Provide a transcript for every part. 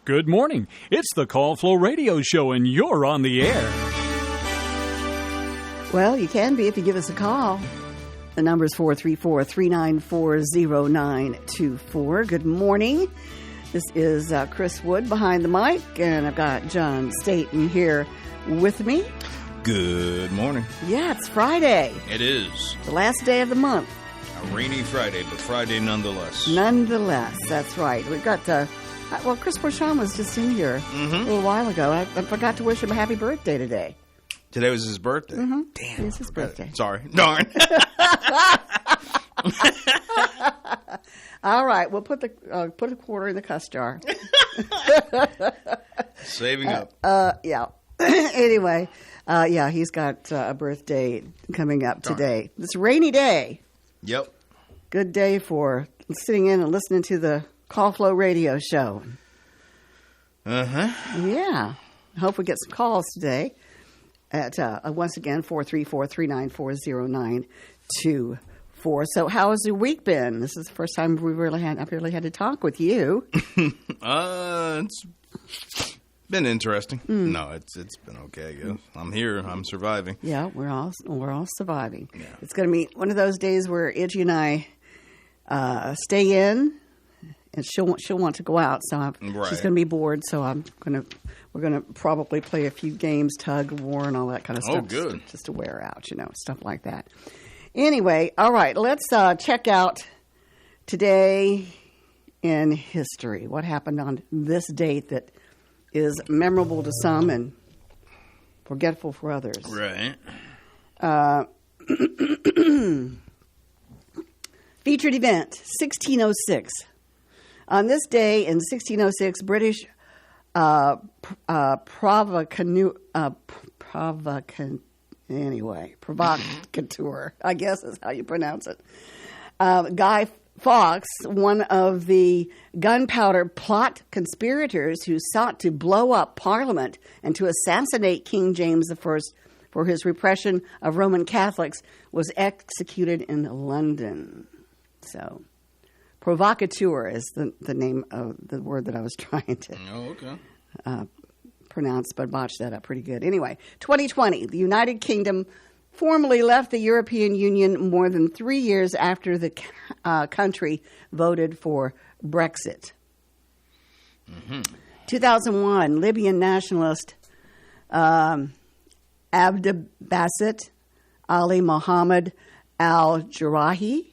Good morning. It's the Call Flow Radio Show, and you're on the air. Well, you can be if you give us a call. The number is 434-394-0924. Good morning. This is Chris Wood behind the mic, and I've got John Staten here with me. Good morning. Yeah, it's Friday. It is. The last day of the month. A rainy Friday, but Friday nonetheless. Nonetheless, that's right. We've got, Chris Borshon was just in here a little while ago. I forgot to wish him a happy birthday today. Today was his birthday? Mm-hmm. Damn. It's his birthday. Sorry. Darn. All right, we'll put a quarter in the cuss jar. Saving up. Yeah. Anyway, he's got a birthday coming up today. It's a rainy day. Yep. Good day for sitting in and listening to the Call Flow Radio Show. Uh-huh. Yeah. I hope we get some calls today at, once again, 434-394-0924. So how has your week been? This is the first time I've really had to talk with you. It's been interesting. No, it's been okay, I guess. I'm here. I'm surviving. Yeah, we're all surviving. Yeah. It's going to be one of those days where Idgie and I stay in, and she'll want to go out. So she's going to be bored. So we're gonna probably play a few games, tug of war, and all that kind of stuff. Oh, good. Just to wear out, stuff like that. Anyway, all right, let's check out today in history. What happened on this date that is memorable to some and forgetful for others. Right. Featured event, 1606. On this day in 1606, British provocateur, I guess is how you pronounce it. Guy Fawkes, one of the gunpowder plot conspirators who sought to blow up Parliament and to assassinate King James I for his repression of Roman Catholics, was executed in London. So, provocateur is the name of the word that I was trying to pronounce, but botched that up pretty good. Anyway, 2020, the United Kingdom formally left the European Union more than 3 years after the country voted for Brexit. 2001, Libyan nationalist Abdelbasit Ali Mohammed al-Jarahi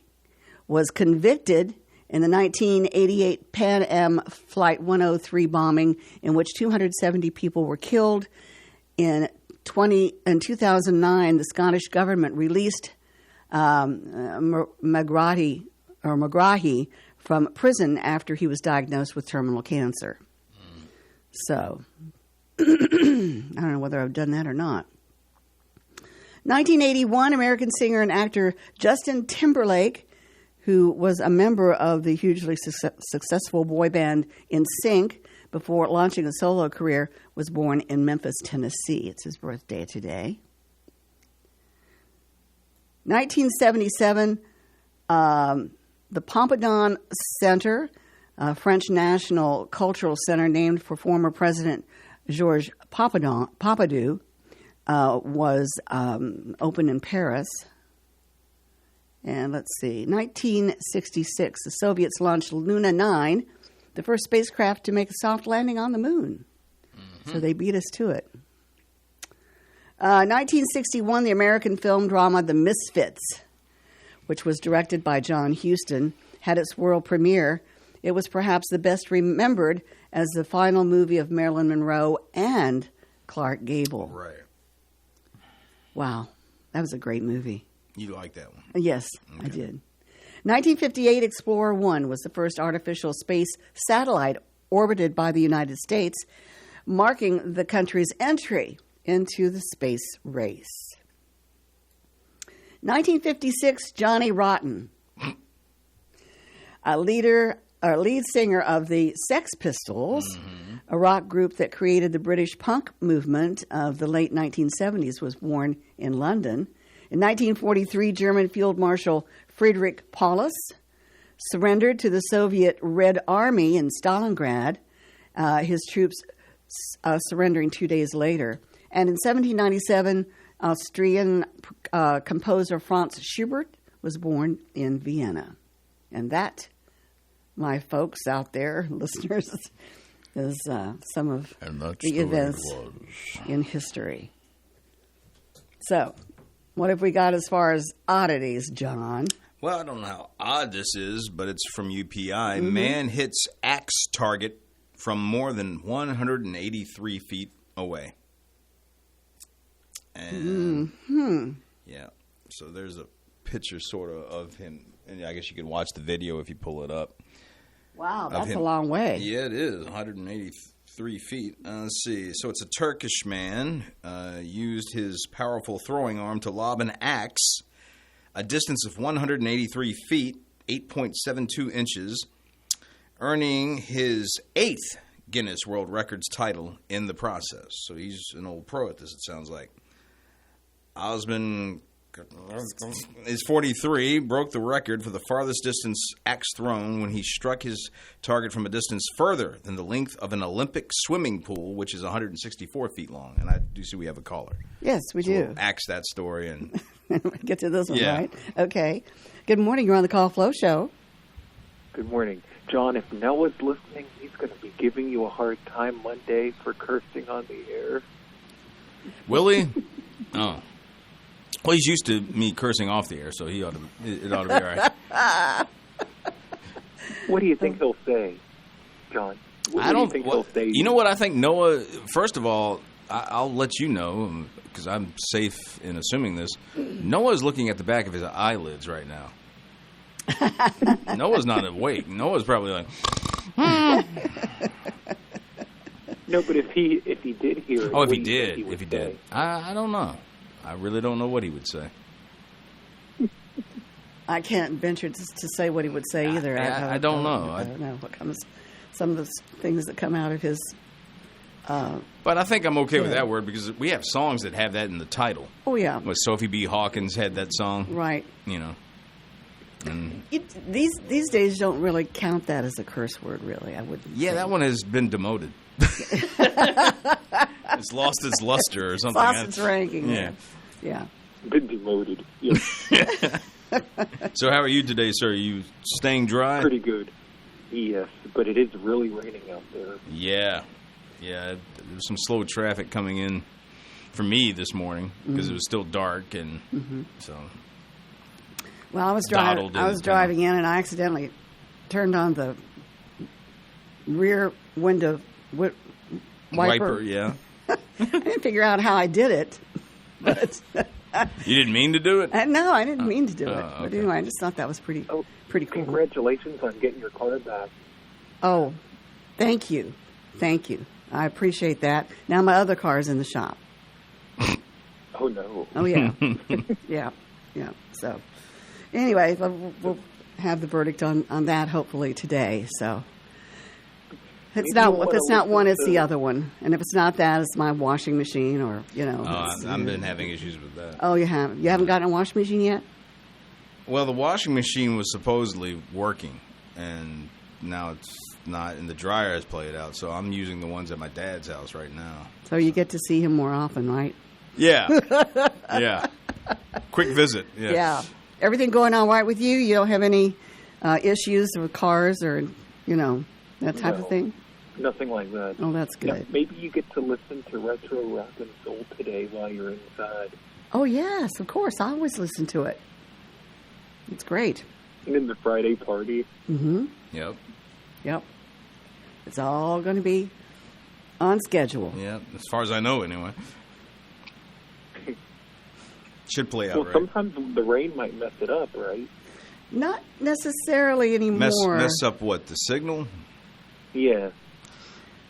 was convicted in the 1988 Pan Am Flight 103 bombing, in which 270 people were killed. In 2009, the Scottish government released Megrahi from prison after he was diagnosed with terminal cancer. So, I don't know whether I've done that or not. 1981, American singer and actor Justin Timberlake, who was a member of the hugely successful boy band NSYNC before launching a solo career, was born in Memphis, Tennessee. It's his birthday today. 1977, the Pompidou Center, a French national cultural center named for former President Georges Pompidou, was opened in Paris. And let's see, 1966, the Soviets launched Luna 9, the first spacecraft to make a soft landing on the moon. So they beat us to it. 1961, the American film drama The Misfits, which was directed by John Huston, had its world premiere. It was perhaps the best remembered as the final movie of Marilyn Monroe and Clark Gable. Right. Wow, that was a great movie. You like that one? Yes, okay. I did. 1958, Explorer 1 was the first artificial space satellite orbited by the United States, marking the country's entry into the space race. 1956, Johnny Rotten, a lead singer of the Sex Pistols, a rock group that created the British punk movement of the late 1970s, was born in London. In 1943, German Field Marshal Friedrich Paulus surrendered to the Soviet Red Army in Stalingrad his troops surrendering 2 days later. And in 1797, Austrian composer Franz Schubert was born in Vienna. And that, my folks out there, listeners, is some of the events in history. So, what have we got as far as oddities, John? Well, I don't know how odd this is, but it's from UPI. Man hits axe target from more than 183 feet away. And, yeah, so there's a picture sort of him, and I guess you could watch the video if you pull it up. Wow, that's a long way. Yeah, it is, 183 feet. Let's see. So it's a Turkish man used his powerful throwing arm to lob an axe a distance of 183 feet, 8.72 inches, earning his 8th Guinness World Records title in the process. So he's an old pro at this, it sounds like. Osman is 43, broke the record for the farthest distance axe thrown when he struck his target from a distance further than the length of an Olympic swimming pool, which is 164 feet long. And I do see we have a caller. Yes, we So do. we'll axe that story and get to this one, Yeah. right? Okay. Good morning. You're on the Call Flow Show. Good morning. John, if Noah's listening, he's going to be giving you a hard time Monday for cursing on the air. will he? Oh. Well, he's used to me cursing off the air, so it ought to be all right. What do you think he'll say, John? What do you think he'll say? You know what I think, Noah? First of all, I'll let you know because I'm safe in assuming this. Noah's looking at the back of his eyelids right now. Noah's not awake. Noah's probably like, No, but if he did hear it, oh, if what he do you think did, would if he did, say? I don't know. I really don't know what he would say. I can't venture to say what he would say either. I don't know. I don't know what comes. Some of the things that come out of his. But I think I'm okay with that word because we have songs that have that in the title. Oh yeah. Well, Sophie B. Hawkins had that song, Right. you know. And These days don't really count that as a curse word, really. I wouldn't. yeah, say. that one has been demoted. It's lost its luster or something. Lost its ranking. Yeah. Yeah. Been demoted. Yes, So how are you today, sir? Are you staying dry? pretty good. Yes, but it is really raining out there. Yeah. There was some slow traffic coming in for me this morning because it was still dark, and so. Well, I was Dawdled in, driving in, and I accidentally turned on the rear window wiper. Yeah. I didn't figure out how I did it, but You didn't mean to do it? no, I didn't mean to do it. But okay. anyway, I just thought that was pretty cool. Congratulations on getting your car back. Oh, thank you. I appreciate that. Now my other car is in the shop. Oh, no. Oh, yeah. yeah. So, anyway, we'll have the verdict on that hopefully today. So, if it's not one, it's the other one. And if it's not that, it's my washing machine or, I've been having issues with that. Oh, you haven't? You haven't gotten a washing machine yet? Well, the washing machine was supposedly working, and now it's not, and the dryer has played out, so I'm using the ones at my dad's house right now. So you get to see him more often, right? Yeah. Yeah. Quick visit. Yeah. Yeah. Everything going on right with you? You don't have any issues with cars or, that type of thing? Nothing like that. Oh, that's good. Now, maybe you get to listen to retro rock and soul today while you're inside. Oh, yes, of course. I always listen to it. It's great. And in the Friday party. Mm-hmm. Yep. It's all going to be on schedule. Yeah, as far as I know, anyway. Should play out Well, right. sometimes the rain might mess it up, right? Not necessarily anymore. Mess up what? The signal? Yeah.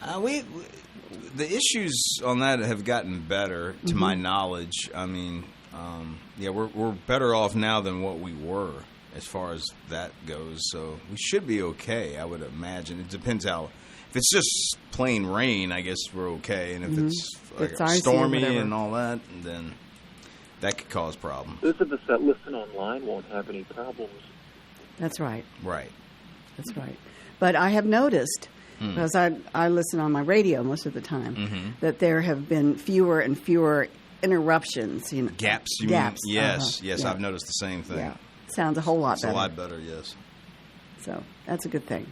The issues on that have gotten better, to my knowledge. I mean, we're better off now than what we were as far as that goes. So we should be okay, I would imagine. It depends how. If it's just plain rain, I guess we're okay. And if it's like It's icy or stormy whatever. and all that, then that could cause problems. Those of us that listen online won't have any problems. That's right. Right. That's right. But I have noticed because I listen on my radio most of the time, that there have been fewer and fewer interruptions. Gaps, you gaps. mean? Yes, Yeah. I've noticed the same thing. Yeah. Sounds a whole lot better. It's a lot better, yes. So that's a good thing.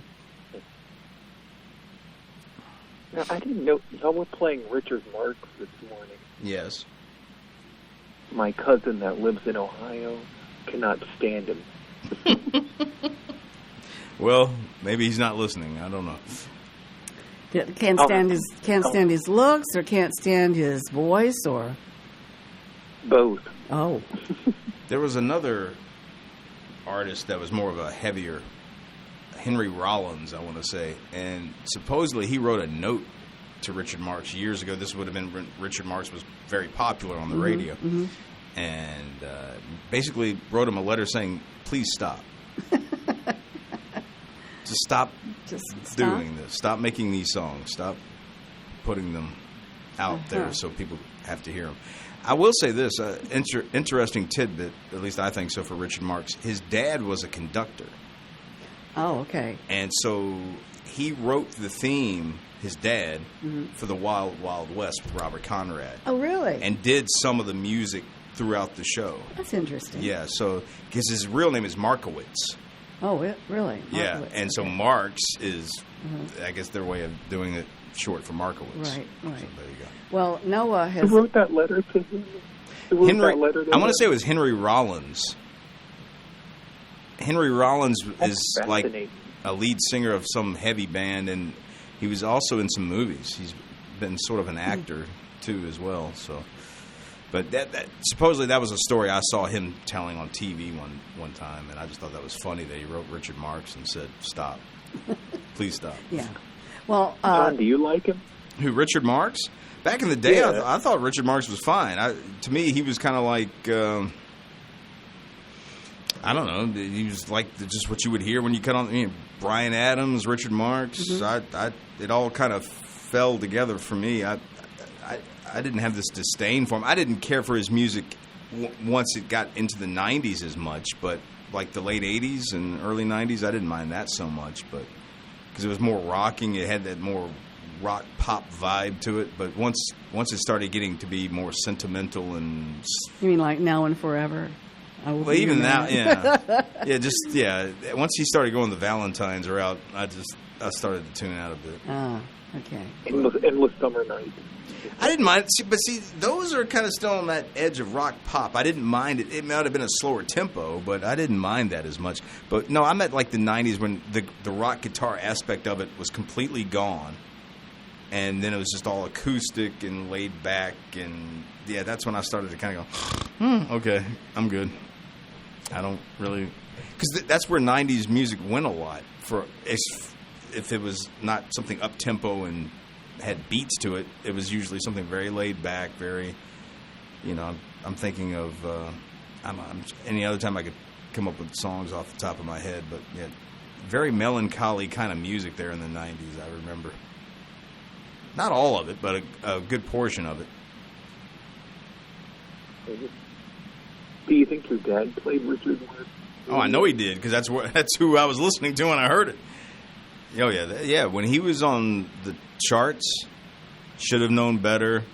Now, I didn't know y'all were playing Richard Marx this morning. Yes. My cousin that lives in Ohio cannot stand him. Well, maybe he's not listening. I don't know. Can't stand his looks, or can't stand his voice, or Both. oh. There was another artist that was more of a heavier, Henry Rollins, I want to say, and supposedly he wrote a note to Richard Marx years ago. This would have been when Richard Marx was very popular on the radio, and basically wrote him a letter saying, "Please stop." Just stop doing this. Stop making these songs. Stop putting them out there so people have to hear them. I will say this, interesting tidbit, at least I think so, for Richard Marx. His dad was a conductor. Oh, okay. And so he wrote the theme, his dad, for the Wild Wild West with Robert Conrad. Oh, really? And did some of the music throughout the show. That's interesting. Yeah, so, because his real name is Markowitz. Oh, really? Yeah, Markowitz. and so Marx is, I guess, their way of doing it short for Markowitz. Right. So there you go. Well, Noah has... Who wrote that letter to him? Who wrote that letter to I want him? to say it was Henry Rollins. Henry Rollins is like a lead singer of some heavy band, and he was also in some movies. He's been sort of an actor, too, as well. So, but that supposedly that was a story I saw him telling on TV one time, and I just thought that was funny that he wrote Richard Marx and said, "Stop. Please stop." Yeah. Well, Don, do you like him? Who, Richard Marx? Back in the day, Yeah. I thought Richard Marx was fine. To me, he was kind of like, I don't know, he was like just what you would hear when you cut on Bryan Adams, Richard Marx. It all kind of fell together for me. I didn't have this disdain for him. I didn't care for his music once it got into the 90s as much, but like the late 80s and early 90s, I didn't mind that so much, but because it was more rocking, it had that more rock pop vibe to it. But once it started getting to be more sentimental and you mean like Now and Forever? well, even now, yeah. Once he started going the Valentines route, I started to tune out a bit. Ah, okay. Endless Summer Night. I didn't mind, but those are kind of still on that edge of rock pop. I didn't mind it. It might have been a slower tempo, but I didn't mind that as much. But no, I'm at like the 90s when the rock guitar aspect of it was completely gone. And then it was just all acoustic and laid back. And yeah, that's when I started to kind of go, okay, I'm good. I don't really... Because that's where 90s music went a lot. If it was not something up-tempo and had beats to it, it was usually something very laid back, very, I'm thinking of, any other time I could come up with songs off the top of my head, but yeah, very melancholy kind of music there in the 90s, I remember. Not all of it, but a good portion of it. Do you think your dad played Richard Marx? Oh, I know he did, because that's who I was listening to when I heard it. Oh, yeah. When he was on the charts, Should Have Known Better,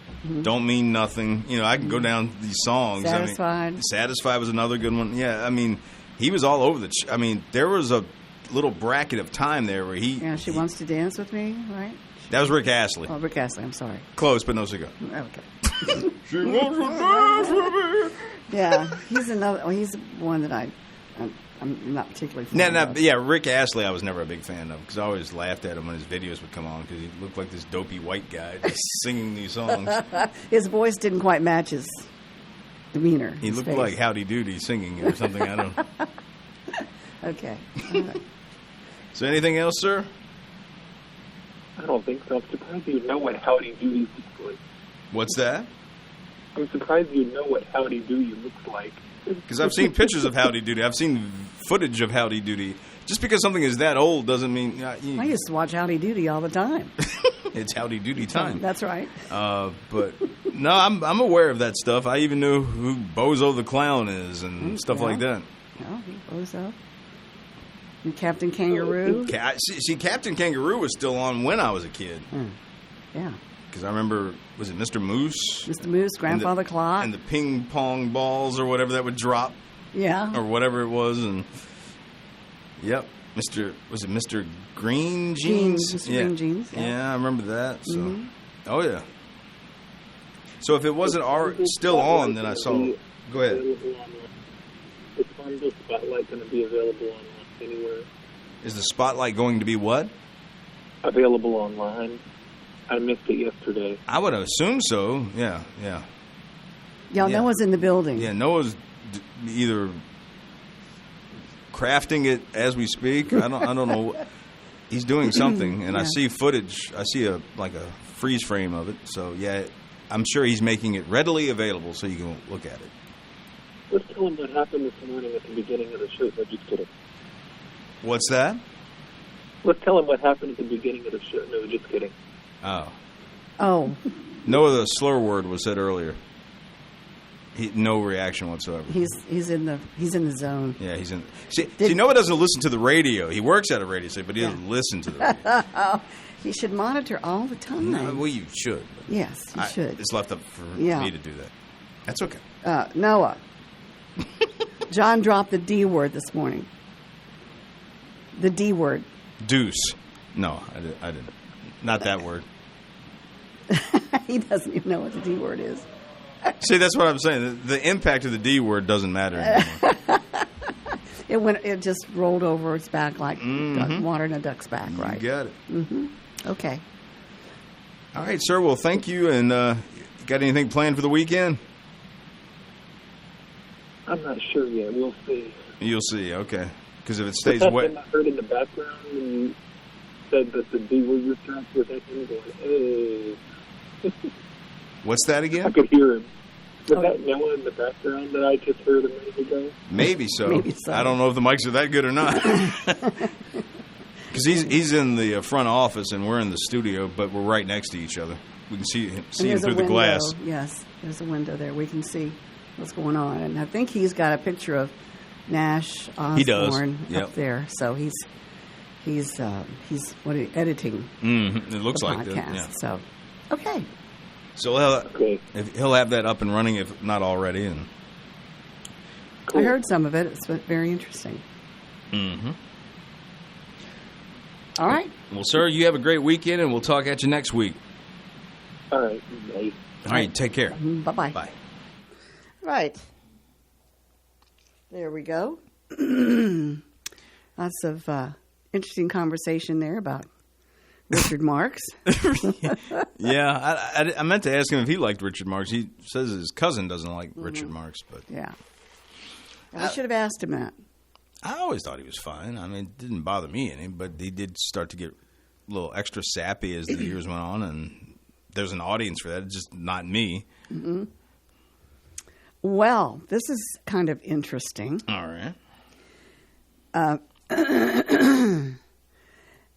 Don't Mean Nothing. I can go down these songs. Satisfied. Satisfied was another good one. Yeah, he was all over there was a little bracket of time there where he... Yeah, She Wants to Dance With Me, right? That was Rick Astley. Oh, Rick Astley, I'm sorry. Close, but no cigar. Okay. She wants to dance with me. Yeah, he's one that I'm not particularly fond of. Yeah, Rick Astley I was never a big fan of because I always laughed at him when his videos would come on because he looked like this dopey white guy just singing these songs. His voice didn't quite match his demeanor. He looked like Howdy Doody singing or something. I don't know. Okay. All right. So anything else, sir? I don't think so. I'm surprised you know what Howdy Doody looks like. What's that? I'm surprised you know what Howdy Doody looks like. Because I've seen pictures of Howdy Doody. I've seen footage of Howdy Doody. Just because something is that old doesn't mean... I used to watch Howdy Doody all the time. It's Howdy Doody time. That's right. But no, I'm aware of that stuff. I even knew who Bozo the Clown is and stuff like that. Oh, Bozo. And Captain Kangaroo. See, Captain Kangaroo was still on when I was a kid. Yeah. Because I remember, was it Mr. Moose? Mr. Moose, Grandfather Clock. And the ping pong balls or whatever that would drop. Yeah. Or whatever it was. And yep. Was it Mr. Green Jeans? Mr. Green Jeans. Yeah, I remember that. So, Oh, yeah. So if it wasn't still on, then I saw it. Go ahead. Is the Spotlight going to be available online anywhere? Is the Spotlight going to be what? Available online. I missed it yesterday. I would assume so. Yeah. Noah's in the building. Yeah, Noah's either crafting it as we speak. I don't know. He's doing something, and I see footage. I see a freeze frame of it. So yeah, I'm sure he's making it readily available so you can look at it. Let's tell him what happened this morning at the beginning of the show. No, just kidding. What's that? Let's tell him what happened at the beginning of the show. No, just kidding. Oh. No, the slur word was said earlier. No reaction whatsoever. He's in the zone. Yeah, he's in. See, Noah doesn't listen to the radio. He works at a radio station, but he doesn't listen to the radio. He should monitor all the time. No, well, you should. Yes, you should. It's left up for me to do that. That's okay. Noah. John dropped the D word this morning. The D word. Deuce. No, I didn't. Not that word. He doesn't even know what the D word is. See, that's what I'm saying. The impact of the D word doesn't matter anymore. It just rolled over its back like water in a duck's back, right? You got it. Mm-hmm. Okay. All right, sir. Well, thank you. And got anything planned for the weekend? I'm not sure yet. We'll see. You'll see. Okay. Because if it stays wet. I heard in the background when you said that the D word was dropped with that thing going, hey. What's that again? I could hear him. Was that Noah in the background that I just heard a minute ago? Maybe so. Maybe so. I don't know if the mics are that good or not. Because he's in the front office and we're in the studio, but we're right next to each other. We can see him through the glass. Yes, there's a window there. We can see what's going on. And I think he's got a picture of Nash Osborne up there. So he's editing. Mm-hmm. It looks the like podcast. Yeah. So okay. So he'll have that up and running, if not already. And cool. I heard some of it. It's very interesting. Mm-hmm. All right. Well, sir, you have a great weekend, and we'll talk at you next week. All right. Bye. All right. Take care. Bye-bye. Bye. Right. There we go. Lots of interesting conversation there about Richard Marx. Yeah, I meant to ask him if he liked Richard Marx. He says his cousin doesn't like Richard Marx, but yeah, I should have asked him that. I always thought he was fine. I mean, it didn't bother me any, but he did start to get a little extra sappy as the years went on, and there's an audience for that. It's just not me. Mm-hmm. Well, this is kind of interesting. All right.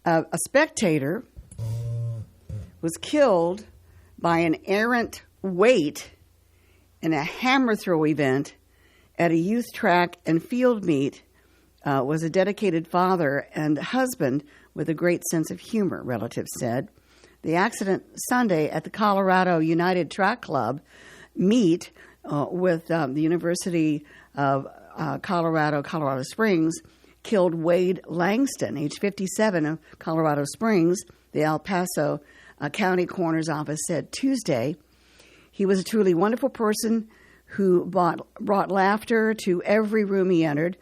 A spectator was killed by an errant weight in a hammer throw event at a youth track and field meet. Was a dedicated father and husband with a great sense of humor, relatives said. The accident Sunday at the Colorado United Track Club meet with the University of Colorado Springs killed Wade Langston, age 57, of Colorado Springs, the El Paso County Coroner's Office said Tuesday. He was a truly wonderful person who brought laughter to every room he entered,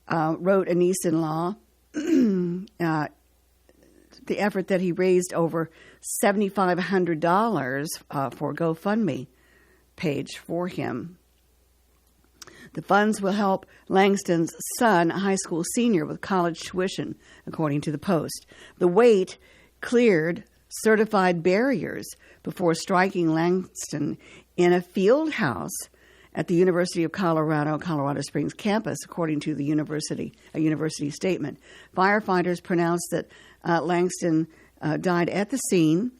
wrote a niece-in-law. The effort that he raised over $7,500 for GoFundMe page for him. The funds will help Langston's son, a high school senior, with college tuition, according to the Post. The weight cleared certified barriers before striking Langston in a field house at the University of Colorado Springs campus, according to a university statement. Firefighters pronounced that Langston died at the scene.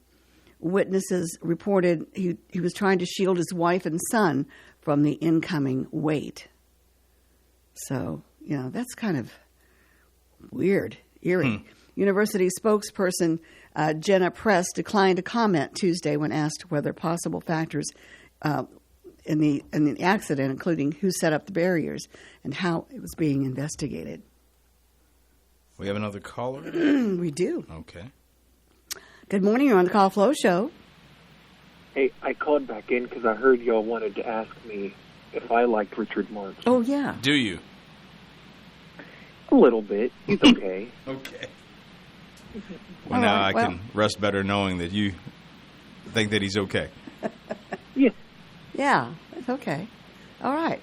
Witnesses reported he was trying to shield his wife and son from the incoming weight. So, that's kind of Weird. Eerie. University spokesperson Jenna Press declined to comment Tuesday when asked whether possible factors in the accident, including who set up the barriers and how it was being investigated. We have another caller? We do. Okay. Good morning. You're on the Call Flow Show. Hey, I called back in because I heard y'all wanted to ask me if I liked Richard Marx. Oh, yeah. Do you? A little bit. He's okay. Okay. All Well, now right, I can rest better knowing that you think that he's okay. Yeah. Yeah, it's okay. All right.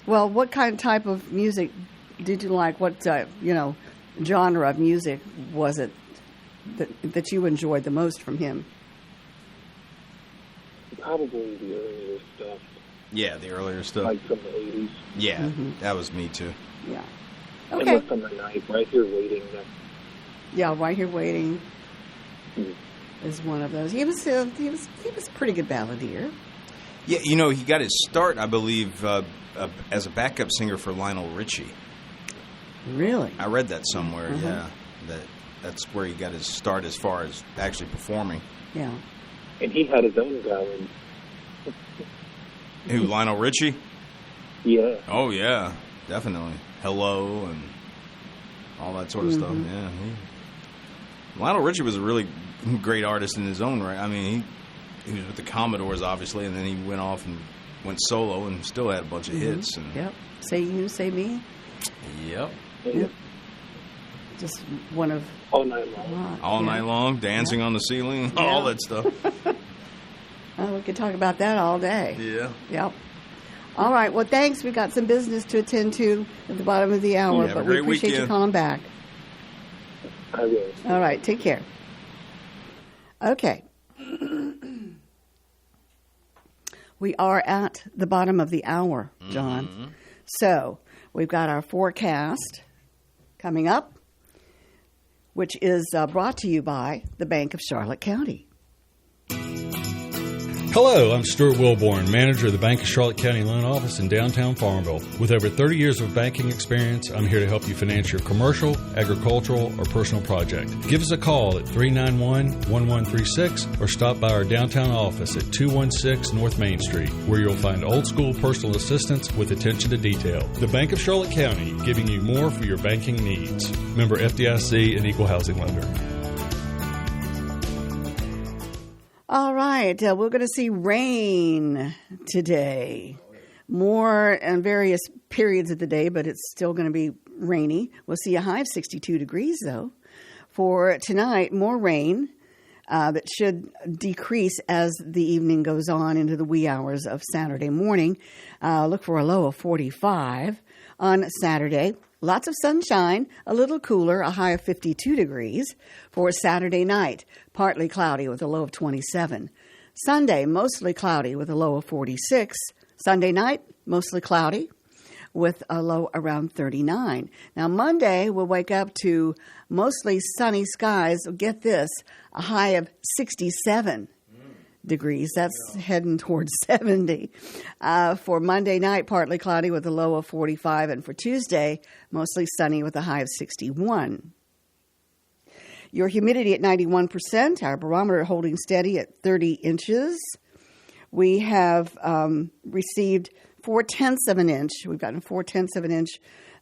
Well, what kind of type of music did you like? What, genre of music was it that you enjoyed the most from him? Probably the earlier stuff. Yeah, the earlier stuff. Like from the 80s. Yeah, that was me too. Yeah. And Okay. What's on the Night, Right Here Waiting. Yeah, Right Here Waiting is one of those. He was a pretty good balladeer. Yeah, he got his start, I believe, as a backup singer for Lionel Richie. Really? I read that somewhere, yeah. That's where he got his start as far as actually performing. Yeah. And he had his own ballad. Who, Lionel Richie? Yeah. Oh, yeah, definitely. Hello and all that sort of stuff, yeah. Lionel Richie was a really great artist in his own right. I mean, he was with the Commodores, obviously, and then he went off and went solo and still had a bunch of hits. And, Yep. Say You, Say Me. Yep. Yep. Just one of... All Night Long. All night long, dancing on the ceiling, all that stuff. Oh, we could talk about that all day. Yeah. Yep. All right. Well, thanks. We've got some business to attend to at the bottom of the hour, Have a but we great appreciate you weekend. calling back. I will. All right. Take care. Okay. We are at the bottom of the hour, John. So we've got our forecast coming up, which is brought to you by the Bank of Charlotte County. Hello, I'm Stuart Wilborn, manager of the Bank of Charlotte County Loan Office in downtown Farmville. With over 30 years of banking experience, I'm here to help you finance your commercial, agricultural, or personal project. Give us a call at 391-1136 or stop by our downtown office at 216 North Main Street, where you'll find old school personal assistance with attention to detail. The Bank of Charlotte County, giving you more for your banking needs. Member FDIC and Equal Housing Lender. All right, we're going to see rain today. More in various periods of the day, but it's still going to be rainy. We'll see a high of 62 degrees, though. For tonight, more rain that should decrease as the evening goes on into the wee hours of Saturday morning. Look for a low of 45 on Saturday. Lots of sunshine, a little cooler, a high of 52 degrees. For Saturday night, partly cloudy with a low of 27. Sunday, mostly cloudy with a low of 46. Sunday night, mostly cloudy with a low around 39. Now, Monday, we'll wake up to mostly sunny skies. Get this, a high of 67 degrees. That's heading towards 70. For Monday night, partly cloudy with a low of 45. And for Tuesday, mostly sunny with a high of 61. Your humidity at 91%. Our barometer holding steady at 30 inches. We have received 0.4 of an inch. We've gotten 0.4 of an inch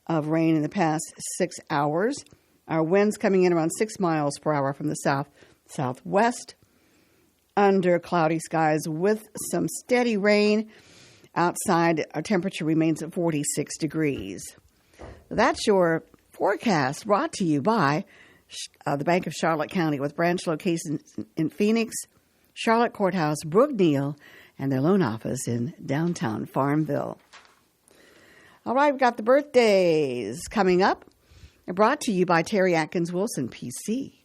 of rain in the past 6 hours. Our winds coming in around 6 miles per hour from the south-southwest. Under cloudy skies with some steady rain. Outside, our temperature remains at 46 degrees. That's your forecast brought to you by the Bank of Charlotte County with branch locations in Phoenix, Charlotte Courthouse, Brookneal, and their loan office in downtown Farmville. All right, we've got the birthdays coming up. They're brought to you by Terry Atkins Wilson, PC.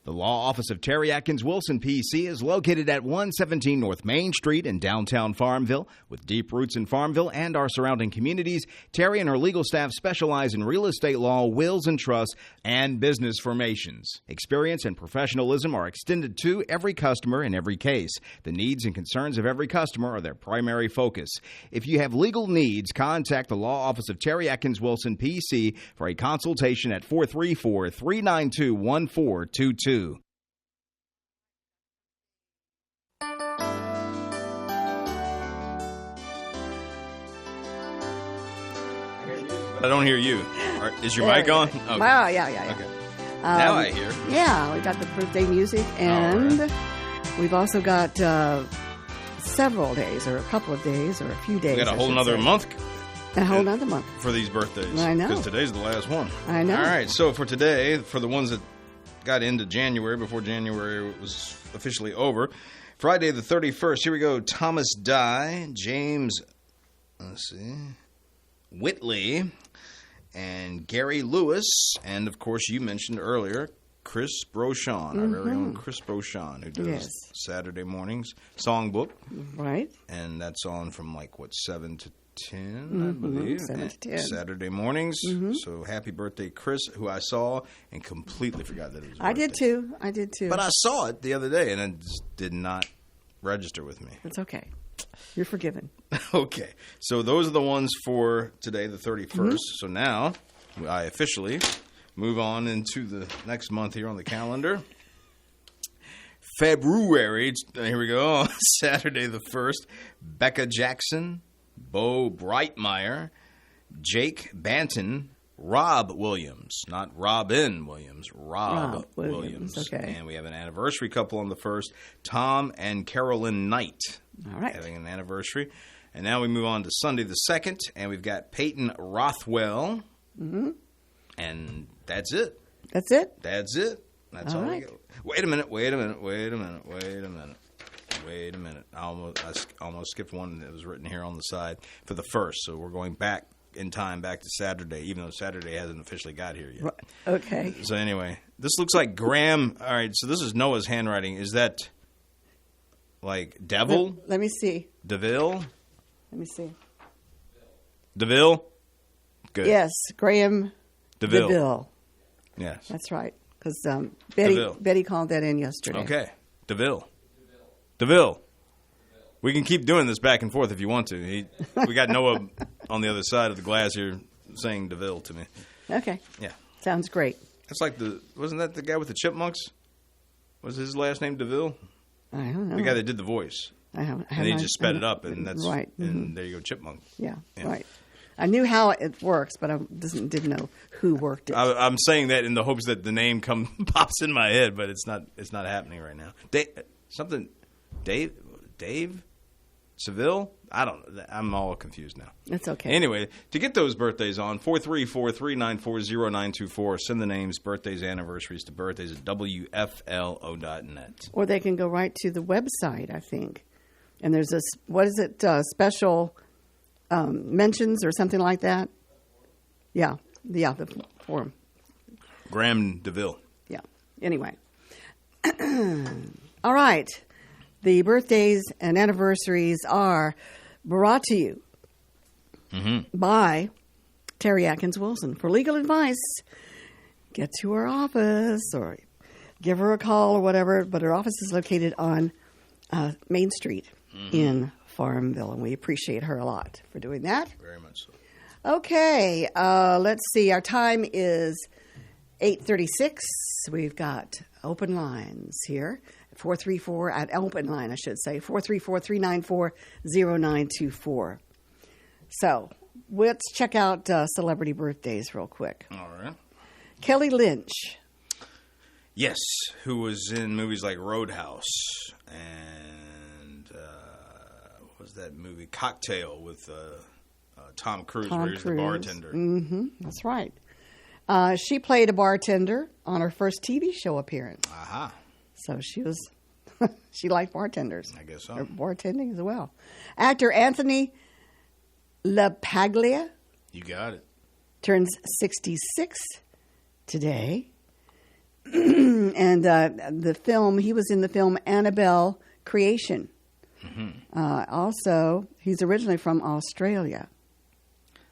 The law office of Terry Atkins Wilson, PC, is located at 117 North Main Street in downtown Farmville. With deep roots in Farmville and our surrounding communities, Terry and her legal staff specialize in real estate law, wills and trusts, and business formations. Experience and professionalism are extended to every customer in every case. The needs and concerns of every customer are their primary focus. If you have legal needs, contact the law office of Terry Atkins Wilson, PC, for a consultation at 434-392-1422. I don't hear you. Is your mic on? Okay. Wow, yeah. Okay. Now I hear. Yeah, we got the birthday music, and we've also got several days, or a couple of days, or a few days. We got a whole another month. A whole another month. For these birthdays. I know. Because today's the last one. I know. All right, so for today, for the ones that got into January before January was officially over, Friday the 31st, here we go. Thomas Dye, James, Whitley, and Gary Lewis, and of course you mentioned earlier Chris Brochon, our very own Chris Brochon, who does Saturday mornings songbook. Right. And that's on from 7 to 10, I believe. 7 to 10. Saturday mornings. So happy birthday, Chris, who I saw and completely forgot that it was his I did too. But I saw it the other day and it just did not register with me. It's okay. You're forgiven. Okay. So those are the ones for today, the 31st. So now I officially move on into the next month here on the calendar. February, here we go, Saturday the 1st, Becca Jackson, Bo Brightmeyer, Jake Banton, Rob Williams, not Robin Williams, Rob Williams. Okay. And we have an anniversary couple on the 1st, Tom and Carolyn Knight. All right. Having an anniversary. And now we move on to Sunday the 2nd, and we've got Peyton Rothwell. And that's it. That's it? That's it. That's all we got. Wait a minute. I almost skipped one that was written here on the side for the 1st. So we're going back in time, back to Saturday, even though Saturday hasn't officially got here yet. Right. Okay. So anyway, this looks like Graham. All right, so this is Noah's handwriting. Is that like Devil? Let me see. DeVille? Let me see. DeVille? Good. Yes, Graham DeVille. Yes. That's right. Because DeVille. Betty called that in yesterday. Okay. DeVille. We can keep doing this back and forth if you want to. We got Noah on the other side of the glass here saying DeVille to me. Okay. Yeah. Sounds great. That's like wasn't that the guy with the chipmunks? Was his last name DeVille? I don't know. The guy that did the voice. And he just sped it up, and that's right. And there you go, chipmunk. Yeah, right. I knew how it works, but I didn't know who worked it. I'm saying that in the hopes that the name pops in my head, but it's not happening right now. Dave Seville? I don't know. I'm all confused now. It's okay. Anyway, to get those birthdays on, 434-394-0924. Send the names, birthdays, anniversaries to birthdays at WFLO.net. Or they can go right to the website, I think. And there's special mentions or something like that? Yeah, the form. Graham DeVille. Yeah. Anyway. All right. The birthdays and anniversaries are brought to you by Terry Atkins Wilson. For legal advice, get to her office or give her a call or whatever. But her office is located on Main Street in Farmville, and we appreciate her a lot for doing that. Very much so. Okay, let's see. Our time is 8:36. We've got open lines here. 434 at open line, I should say. 434-394-0924. So let's check out celebrity birthdays real quick. All right. Kelly Lynch. Yes, who was in movies like Roadhouse and what was that movie? Cocktail with Tom Cruise, where he's the bartender. That's right. She played a bartender on her first TV show appearance. Aha. So she liked bartenders. I guess so. Or bartending as well. Actor Anthony LaPaglia. You got it. Turns 66 today. And And the film, he was in the film Annabelle Creation. Also, he's originally from Australia.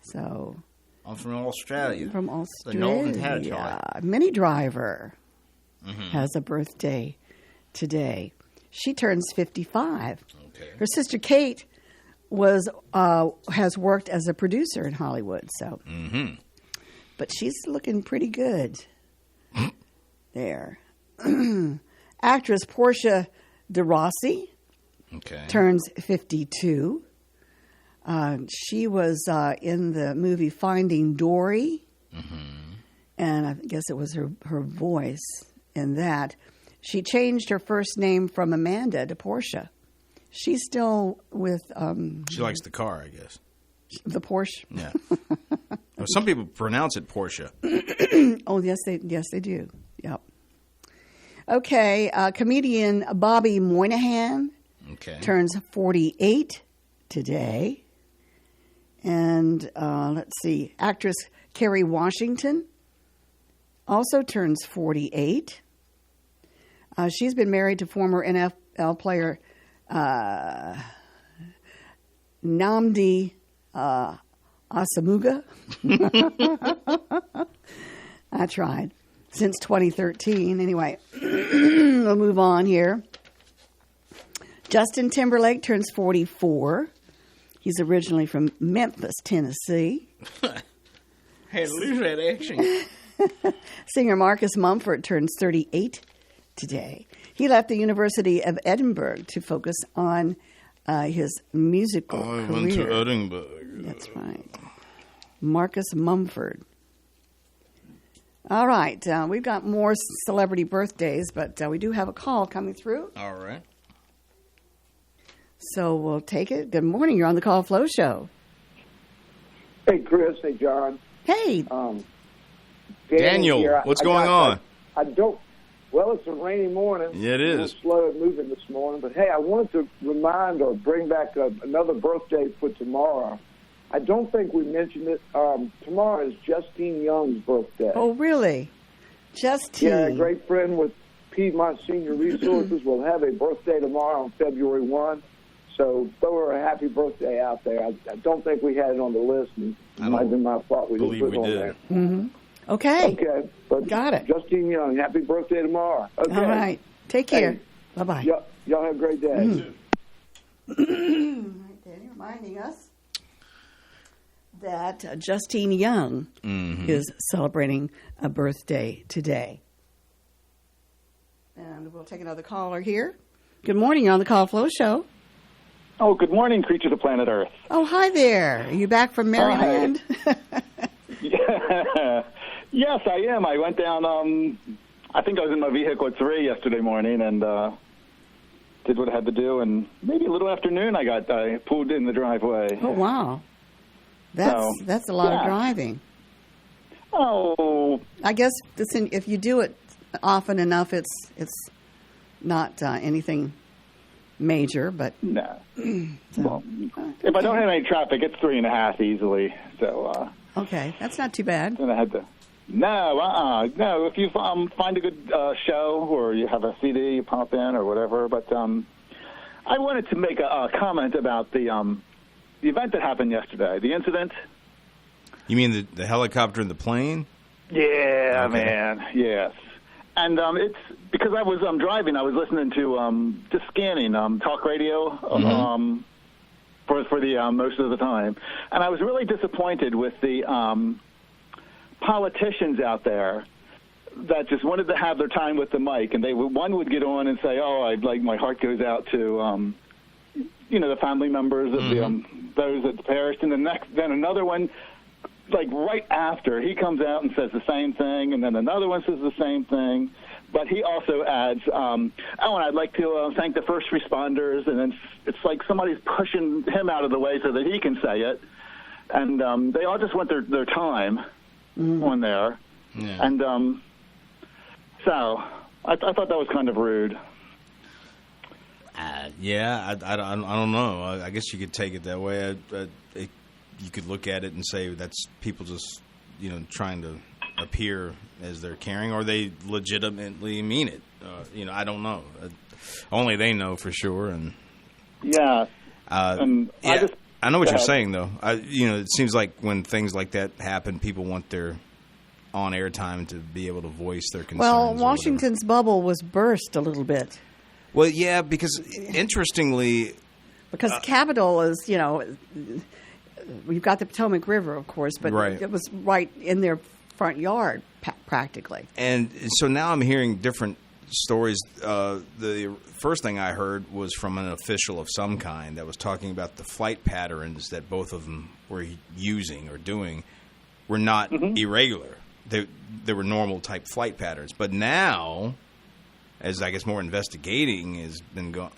So, I'm from Australia. From Australia. The Northern Territory. Minnie Driver has a birthday today. She turns 55. Okay. Her sister Kate has worked as a producer in Hollywood. So, but she's looking pretty good there. Actress Portia de Rossi turns 52. She was in the movie Finding Dory, and I guess it was her voice in that. She changed her first name from Amanda to Portia. She's still with... she likes the car, I guess. The Porsche? Yeah. Well, some people pronounce it Portia. Oh, yes, they do. Yep. Okay, comedian Bobby Moynihan turns 48 today. And let's see, actress Kerry Washington also turns 48. She's been married to former NFL player Nnamdi Asomugha. I tried. Since 2013. Anyway, we'll move on here. Justin Timberlake turns 44. He's originally from Memphis, Tennessee. Hey, lose that action. Singer Marcus Mumford turns 38 today. He left the University of Edinburgh to focus on his musical career. Went to Edinburgh. That's right. Marcus Mumford. All right. We've got more celebrity birthdays, but we do have a call coming through. All right. So we'll take it. Good morning. You're on the Call Flow Show. Hey, Chris. Hey, John. Hey. Daniel, here. what's going on? I don't. Well, it's a rainy morning. Yeah, it is. A little slow at moving this morning. But, hey, I wanted to remind or bring back another birthday for tomorrow. I don't think we mentioned it. Tomorrow is Justine Young's birthday. Oh, really? Justine. Yeah, a great friend with Piedmont Senior Resources will have a birthday tomorrow on February 1. So throw her a happy birthday out there. I don't think we had it on the list, and it might have been my fault we didn't put it on there. Mm-hmm. Okay. Okay. But got it. Justine Young, happy birthday tomorrow. Okay. All right. Take care. Hey, bye-bye. Y'all have a great day. Danny reminding us that Justine Young is celebrating a birthday today. And we'll take another caller here. Good morning. You're on the Call Flow Show. Oh, good morning, creatures of planet Earth. Oh, hi there. Are you back from Maryland? Yeah. Yes, I am. I went down, I think I was in my vehicle at 3 yesterday morning and did what I had to do. And maybe a little afternoon I pulled in the driveway. Oh, wow. That's a lot of driving. Oh. I guess if you do it often enough, it's not anything major, but... No. Well, if I don't have any traffic, it's 3.5 easily. So. Okay, that's not too bad. Then I had to. No. If you find a good show or you have a CD, you pop in or whatever. But I wanted to make a comment about the event that happened yesterday, the incident. You mean the helicopter and the plane? Yeah, okay. Man. Yes. And it's because I was driving. I was listening to just scanning talk radio for the most of the time, and I was really disappointed with the politicians out there that just wanted to have their time with the mic, and one would get on and say, "Oh, my heart goes out to the family members of those that perished," and then another one. Like right after, he comes out and says the same thing, and then another one says the same thing. But he also adds, and I'd like to thank the first responders, and then it's like somebody's pushing him out of the way so that he can say it. And they all just want their time on there. Yeah. And so I thought that was kind of rude. I don't know. I guess you could take it that way. You could look at it and say that's people just, trying to appear as they're caring, or they legitimately mean it. I don't know. Only they know for sure. And yeah, I know what you're saying, though. It seems like when things like that happen, people want their on-air time to be able to voice their concerns. Well, Washington's bubble was burst a little bit. Well, yeah, because interestingly... Because the Capitol is, we've got the Potomac River, of course, but right. It was right in their front yard, practically. And so now I'm hearing different stories. The first thing I heard was from an official of some kind that was talking about the flight patterns that both of them were using or doing were not irregular. They were normal type flight patterns. But now, as I guess more investigating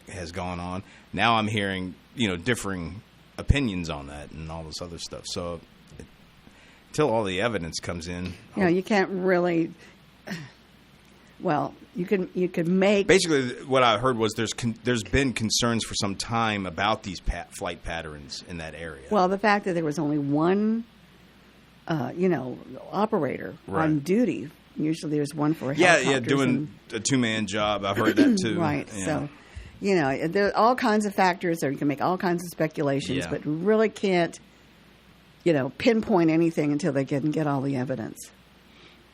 has gone on, now I'm hearing differing opinions on that and all this other stuff. So until all the evidence comes in, you can't really. Well, you can make. Basically, what I heard was there's been concerns for some time about these flight patterns in that area. Well, the fact that there was only one, operator on duty. Usually, there's one for helicopters. Doing a two-man job. I've heard that too. Right. Yeah. So, there are all kinds of factors, or you can make all kinds of speculations, but you really can't, pinpoint anything until they can get all the evidence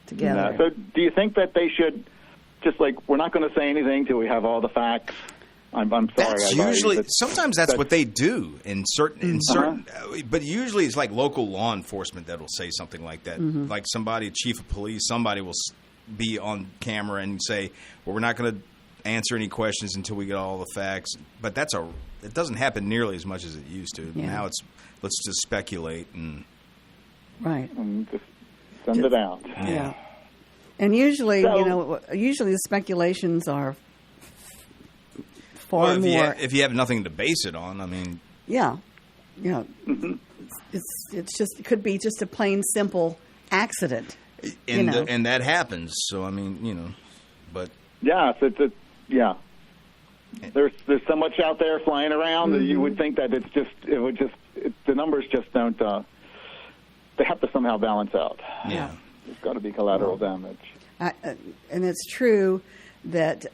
together. So, do you think that they should just we're not going to say anything till we have all the facts? I'm sorry. Sometimes that's what they do in certain, but usually it's like local law enforcement that'll say something like that. Like chief of police, somebody will be on camera and say, "Well, we're not going to answer any questions until we get all the facts." But it doesn't happen nearly as much as it used to. Yeah. Now let's just speculate and just send it out. Yeah. And usually, usually the speculations are far more. If you have nothing to base it on, I mean. Yeah. It's just, it could be just a plain simple accident. And that happens. So, I mean, but. Yeah, There's so much out there flying around that you would think that the numbers just don't, they have to somehow balance out. Yeah. There's got to be collateral damage. And it's true that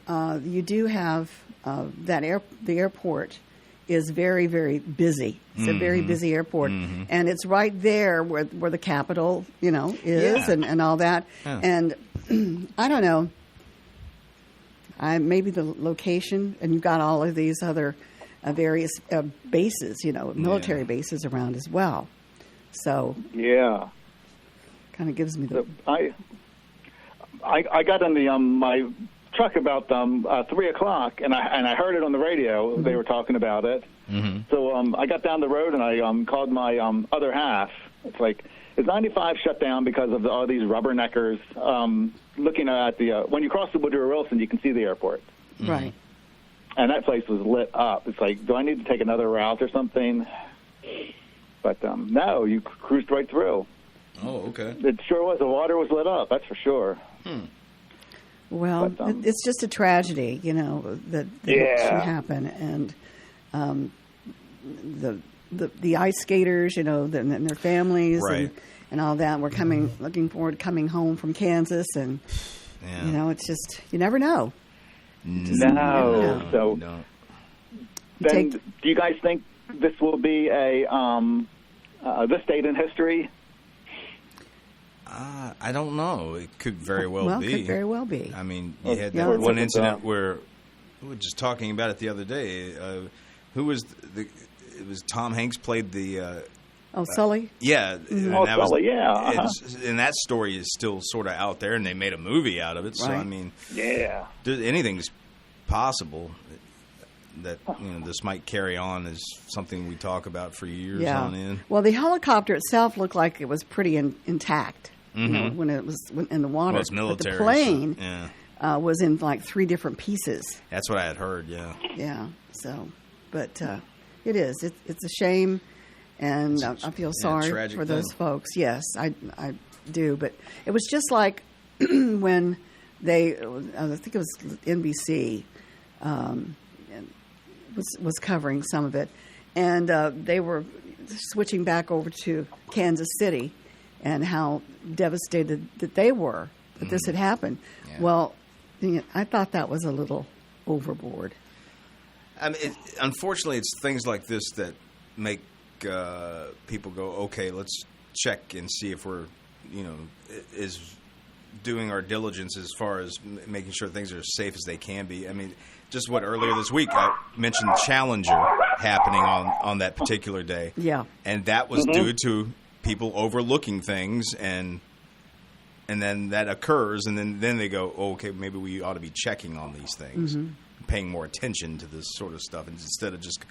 you do have the airport is very, very busy. It's a very busy airport. And it's right there where the Capitol, is and all that. Yeah. And I don't know. Maybe the location, and you've got all of these other various bases, military bases around as well. So kind of gives me the. I got in my truck about 3:00, and I heard it on the radio. They were talking about it. So I got down the road and I called my other half. It's like, is 95 shut down because of all these rubberneckers? Looking at the when you cross the Woodrow Wilson, you can see the airport. Right. And that place was lit up. It's like, do I need to take another route or something? But no, you cruised right through. Oh, okay. It sure was. The water was lit up. That's for sure. Well, it's just a tragedy, that should happen, and the ice skaters, and their families, and all that. We're looking forward to coming home from Kansas, and it's just you never know. So, then, do you guys think this will be this date in history? I don't know. It could very well be. Could very well be. I mean, you had that one incident where we were just talking about it the other day. Who was it was Tom Hanks played the. Sully? Yeah. Sully, yeah. And that story is still sort of out there, and they made a movie out of it. So, I mean, anything's possible. That this might carry on as something we talk about for years on end. Well, the helicopter itself looked like it was pretty intact when it was in the water. Well, it's military. But the plane was in like 3 different pieces. That's what I had heard. Yeah. Yeah. So, but it is. It's a shame, and I feel sorry for those folks. Yes, I do. But it was just like when I think it was NBC. Was covering some of it, and they were switching back over to Kansas City, and how devastated that they were that this had happened. Yeah. Well, I thought that was a little overboard. I mean, unfortunately, it's things like this that make people go, okay, let's check and see if we're, is doing our diligence as far as making sure things are as safe as they can be. I mean, just earlier this week I mentioned Challenger happening on that particular day. Yeah. And that was due to people overlooking things, and then that occurs, and then they go, oh, okay, maybe we ought to be checking on these things, paying more attention to this sort of stuff, instead of just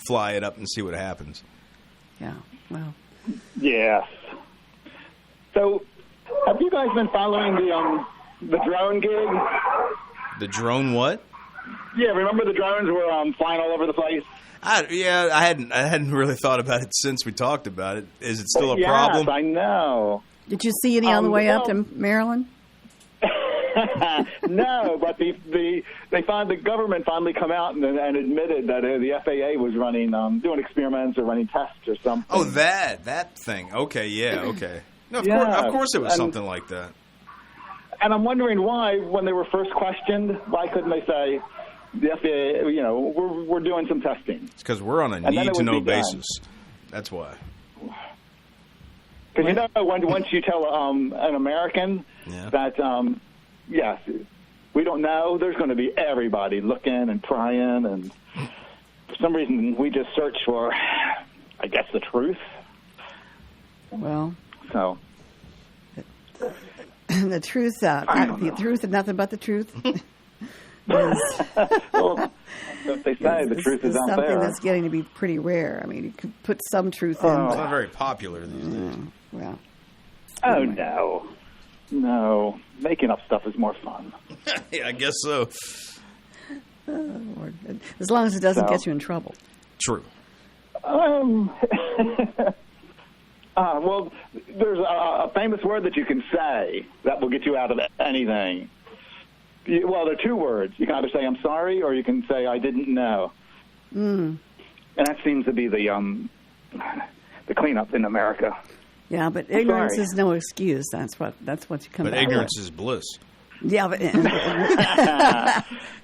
fly it up and see what happens. Yeah, well. Yes. So, have you guys been following the drone gig? The drone what? Yeah, remember the drones were flying all over the place? I hadn't really thought about it since we talked about it. Is it still a problem? Yes, I know. Did you see any on the way up to Maryland? No, but the government finally come out and admitted that the FAA was running, doing experiments or running tests or something. Oh, that thing. Okay, yeah, okay. No, of course it was something like that. And I'm wondering why, when they were first questioned, why couldn't they say, the FAA, we're doing some testing? It's because we're on a need-to-know basis. That's why. Because once you tell an American that, yes, we don't know, there's going to be everybody looking and prying, and for some reason we just search for, I guess, the truth. Well, so the truth, the truth and nothing but the truth. Well, if they say the truth is out there. Something that's getting to be pretty rare. I mean, you could put some truth in. It's not very popular these days. Well. Oh, no. Making up stuff is more fun. Yeah, I guess so. As long as it doesn't get you in trouble. True. Well, there's a famous word that you can say that will get you out of anything. Well, there are two words. You can either say, I'm sorry, or you can say, I didn't know. And that seems to be the cleanup in America. Yeah, but ignorance is no excuse. That's what you come back. But ignorance is bliss. Yeah, but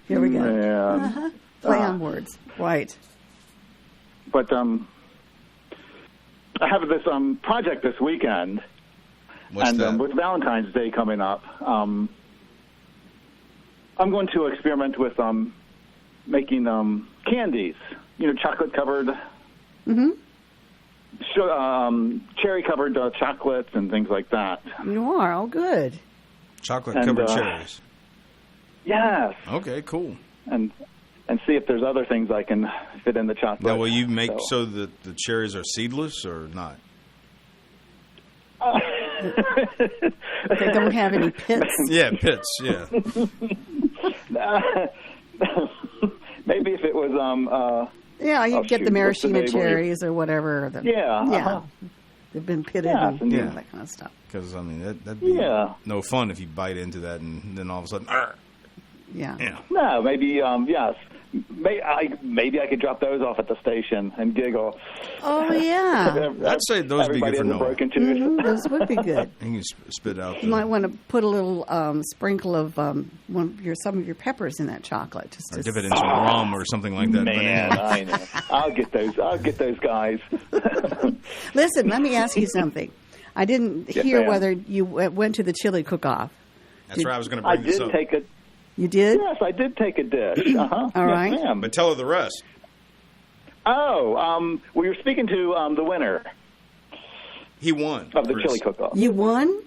here we go. Yeah. Play on words, right? But I have this project this weekend, What's that? With Valentine's Day coming up, I'm going to experiment with making candies. Chocolate covered. Cherry-covered chocolates and things like that. You are? Oh, good. Chocolate-covered cherries. Yes. Okay, cool. And see if there's other things I can fit in the chocolate. Now, will you make so that the cherries are seedless or not? They don't have any pits? Yeah, pits, yeah. Maybe if it was... yeah, you get the maraschino cherries or whatever. Yeah. They've been pitted and that kind of stuff. Because, I mean, that'd be no fun if you bite into that and then all of a sudden... Yeah. No, maybe, yes. Maybe I could drop those off at the station and giggle. Oh, yeah. I'd say those would be good for Noah. Broken tooth. Those would be good. You can spit out. You might want to put a little sprinkle of some of your peppers in that chocolate. Just or dip it in some rum or something like that. Man, I know. I'll get those guys. Listen, let me ask you something. I didn't hear whether you went to the chili cook-off. That's right. I was going to bring this up. You did? Yes, I did take a dish. All right. Yes, ma'am. But tell her the rest. Oh, well, you're speaking to the winner. He won. Of the chili cook-off. You won?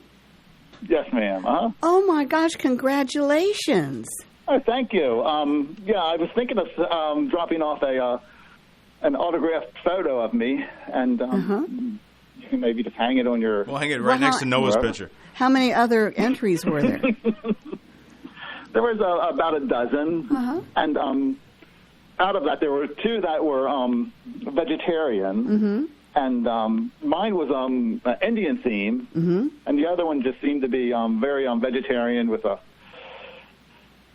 Yes, ma'am. Oh, my gosh, congratulations. Oh, thank you. Yeah, I was thinking of dropping off an autographed photo of me, and you can maybe just hang it on your... We'll hang it right next to Noah's picture. How many other entries were there? There was about a dozen, and out of that, there were two that were vegetarian, and mine was Indian theme, and the other one just seemed to be very vegetarian with a.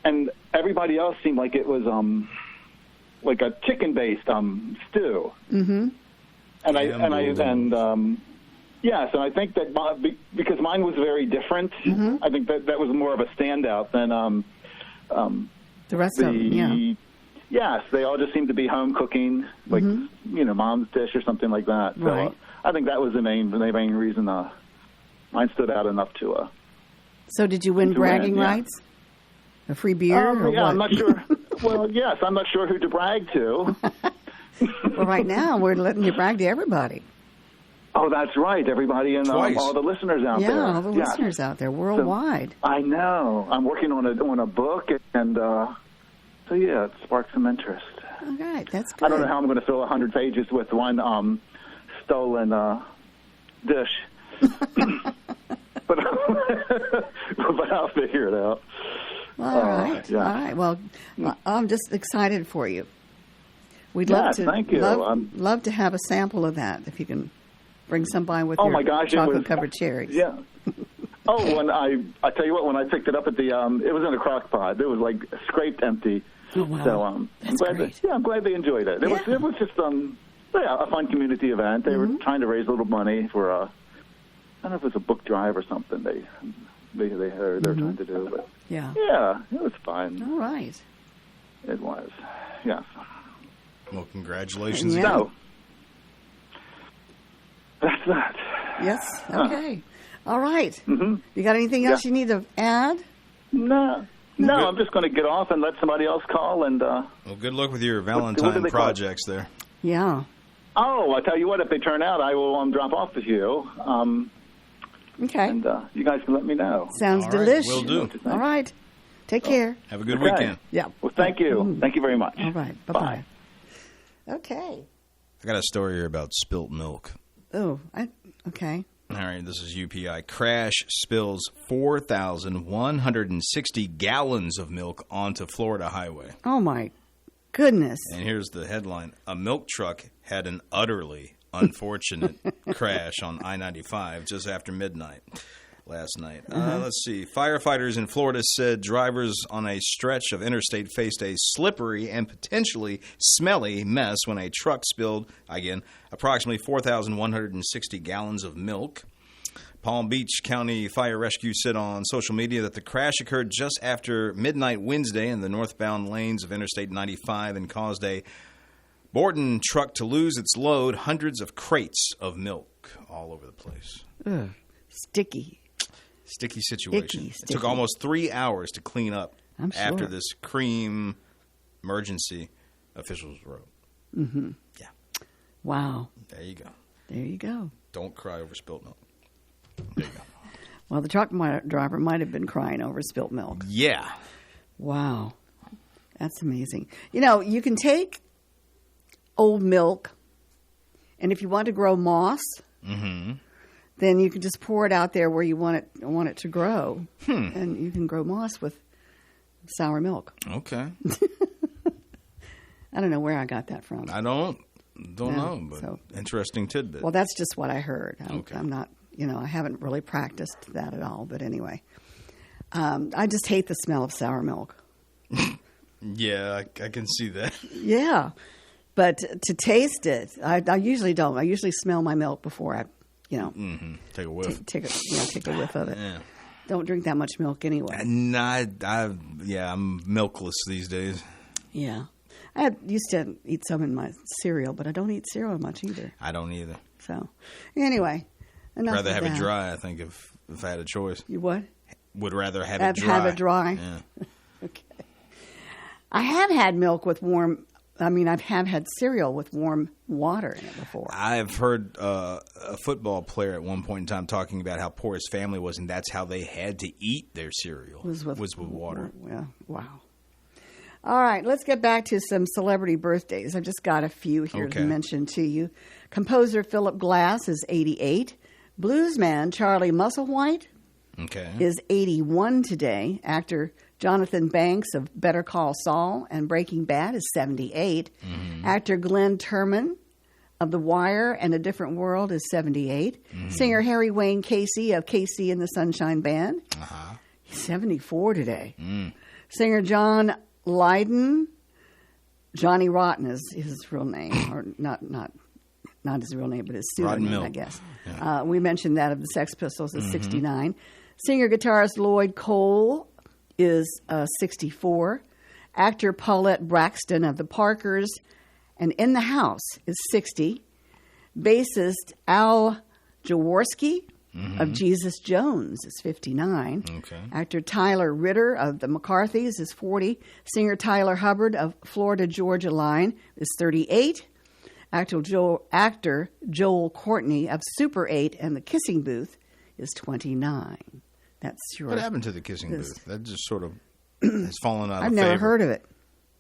And everybody else seemed like it was like a chicken-based stew. And Yes, and I think that because mine was very different, I think that was more of a standout than the rest of them. Yeah. Yes, they all just seemed to be home cooking, like mom's dish or something like that. So Right. I think that was the main reason mine stood out enough to. So did you win bragging rights? A free beer or what? I'm not sure. Well, yes, I'm not sure who to brag to. Well, right now we're letting you brag to everybody. Oh, that's right. Everybody and all the listeners out there. Yeah, all the listeners out there worldwide. So, I know. I'm working on a book, and so yeah, it sparked some interest. All right, that's good. I don't know how I'm going to fill 100 pages with one stolen dish, but I'll figure it out. All right. Yeah. All right. Well, I'm just excited for you. We'd love to. Thank you. Love to have a sample of that if you can bring some by with your my gosh, chocolate-covered cherries. Yeah. Oh, when I tell you what, when I picked it up at the, it was in a crock pot. It was like scraped empty. Oh, wow. So That's great. I'm glad they enjoyed it. It was just a fun community event. They were trying to raise a little money for I don't know if it was a book drive or something. They're trying to do, but yeah, it was fun. All right. It was, yes. Well, congratulations. Yeah. So that's that. Yes. Okay. All right. You got anything else you need to add? No, I'm just going to get off and let somebody else call. And well, good luck with your Valentine projects there. Yeah. Oh, I'll tell you what, if they turn out, I will drop off with you. Okay. And you guys can let me know. Sounds All right, delicious. will do. All right. Take care. Have a good weekend. Yeah. Well, thank you. Thank you very much. All right. Bye-bye. Okay. I got a story here about spilt milk. Oh, okay. All right, this is UPI. Crash spills 4,160 gallons of milk onto Florida highway. Oh, my goodness. And here's the headline. A milk truck had an utterly unfortunate crash on I-95 just after midnight last night. Let's see. Firefighters in Florida said drivers on a stretch of interstate faced a slippery and potentially smelly mess when a truck spilled, again, approximately 4,160 gallons of milk. Palm Beach County Fire Rescue said on social media that the crash occurred just after midnight Wednesday in the northbound lanes of Interstate 95 and caused a Borden truck to lose its load, hundreds of crates of milk all over the place. Ugh. Sticky Situation. Sticky. It took almost 3 hours to clean up after sure. this cream emergency, officials wrote. Yeah. Wow. There you go. There you go. Don't cry over spilt milk. There you go. Well, the truck driver might have been crying over spilt milk. Yeah. Wow. That's amazing. You know, you can take old milk, and if you want to grow moss, then you can just pour it out there where you want it to grow, and you can grow moss with sour milk. Okay. I don't know where I got that from. I don't know, but so, interesting tidbit. well, that's just what I heard. Okay. I'm not, I haven't really practiced that at all. But anyway, I just hate the smell of sour milk. Yeah, I can see that. Yeah, but to taste it, I usually don't. I usually smell my milk before I, take a whiff. take a whiff of it. Yeah. Don't drink that much milk anyway. I'm milkless these days. Yeah. I used to eat some in my cereal, but I don't eat cereal much either. I don't either. So, anyway, enough Rather of have that. it dry, I think, if I had a choice. You what? Would rather have it dry. Have it dry? Yeah. Okay. I have had milk with I've had cereal with warm water in it before. I've heard a football player at one point in time talking about how poor his family was, and that's how they had to eat their cereal was with water. Yeah. Wow. All right, let's get back to some celebrity birthdays. I've just got a few here to mention to you. Composer Philip Glass is 88. Bluesman Charlie Musselwhite is 81 today. Actor Jonathan Banks of Better Call Saul and Breaking Bad is 78. Actor Glenn Turman of The Wire and A Different World is 78. Singer Harry Wayne Casey of Casey and the Sunshine Band. He's 74 today. Singer John Lydon, Johnny Rotten is his real name, or not not his real name, but his Rotten pseudonym, Milk. I guess. Yeah. We mentioned that of the Sex Pistols is 69. Singer-guitarist Lloyd Cole is 64. Actor Paulette Braxton of the Parkers and In the House is 60. Bassist Al Jaworski of Jesus Jones is 59. Okay. Actor Tyler Ritter of the McCarthys is 40. Singer Tyler Hubbard of Florida Georgia Line is 38. Actor Joel Courtney of Super 8 and the Kissing Booth is 29. That's your... What happened to the Kissing Booth? That just sort of has fallen out of I've never favor. heard of it.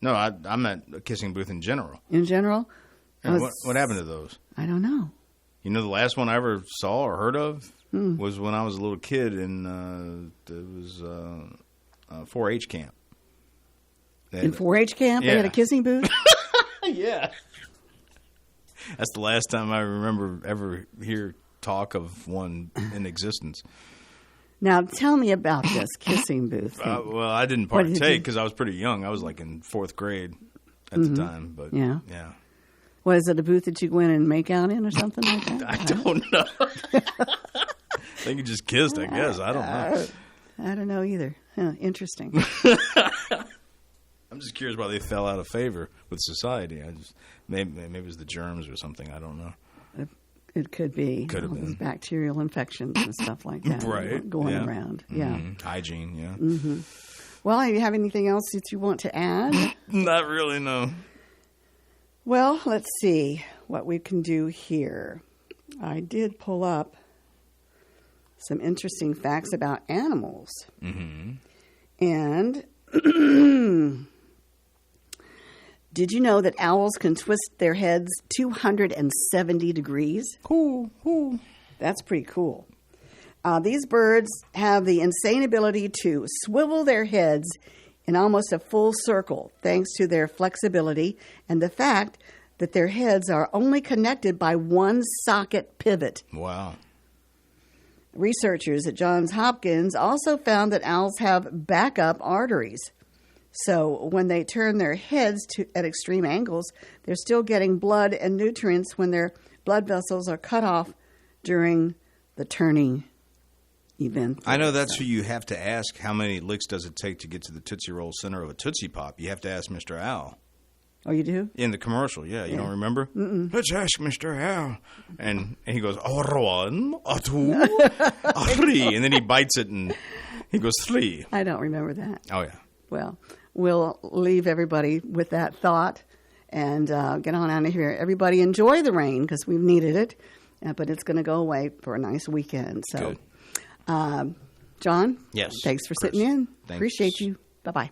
No, I meant a Kissing Booth in general. In general? Yeah, what happened to those? I don't know. You know, the last one I ever saw or heard of was when I was a little kid, and it was a 4-H camp. In 4-H camp, they Yeah. had a kissing booth? Yeah. That's the last time I remember ever hear talk of one in existence. Now, tell me about this kissing booth thing. Well, I didn't What did you partake do? because I was pretty young. I was like in 4th grade at the time. But Yeah. yeah. What, is it a booth that you go in and make out in or something like that? I don't know. I think you just kissed, I guess. I don't know. I don't know either. Huh, interesting. I'm just curious why they fell out of favor with society. Maybe it was the germs or something. I don't know. It could be. Could have all those been. bacterial infections and stuff like that. Right. Going Yeah. around. Yeah. Hygiene, yeah. Well, do you have anything else that you want to add? Not really, no. Well, let's see what we can do here. I did pull up some interesting facts about animals. And did you know that owls can twist their heads 270 degrees? Cool. That's pretty cool. These birds have the insane ability to swivel their heads in almost a full circle thanks to their flexibility and the fact that their heads are only connected by one socket pivot. Wow. Researchers at Johns Hopkins also found that owls have backup arteries. So when they turn their heads at extreme angles, they're still getting blood and nutrients when their blood vessels are cut off during the turning event. I know that's who you have to ask. How many licks does it take to get to the Tootsie Roll center of a Tootsie Pop? You have to ask Mr. Owl. Oh, you do? In the commercial, yeah. You don't remember? Mm-mm. Let's ask Mr. Owl. And he goes, one, a two, a three. And then he bites it and he goes, 3. I don't remember that. Oh, yeah. Well, we'll leave everybody with that thought and get on out of here. Everybody enjoy the rain because we've needed it, but it's going to go away for a nice weekend. So, Good. John? Yes. Thanks for Chris. sitting in. Thanks. Appreciate you. Bye-bye.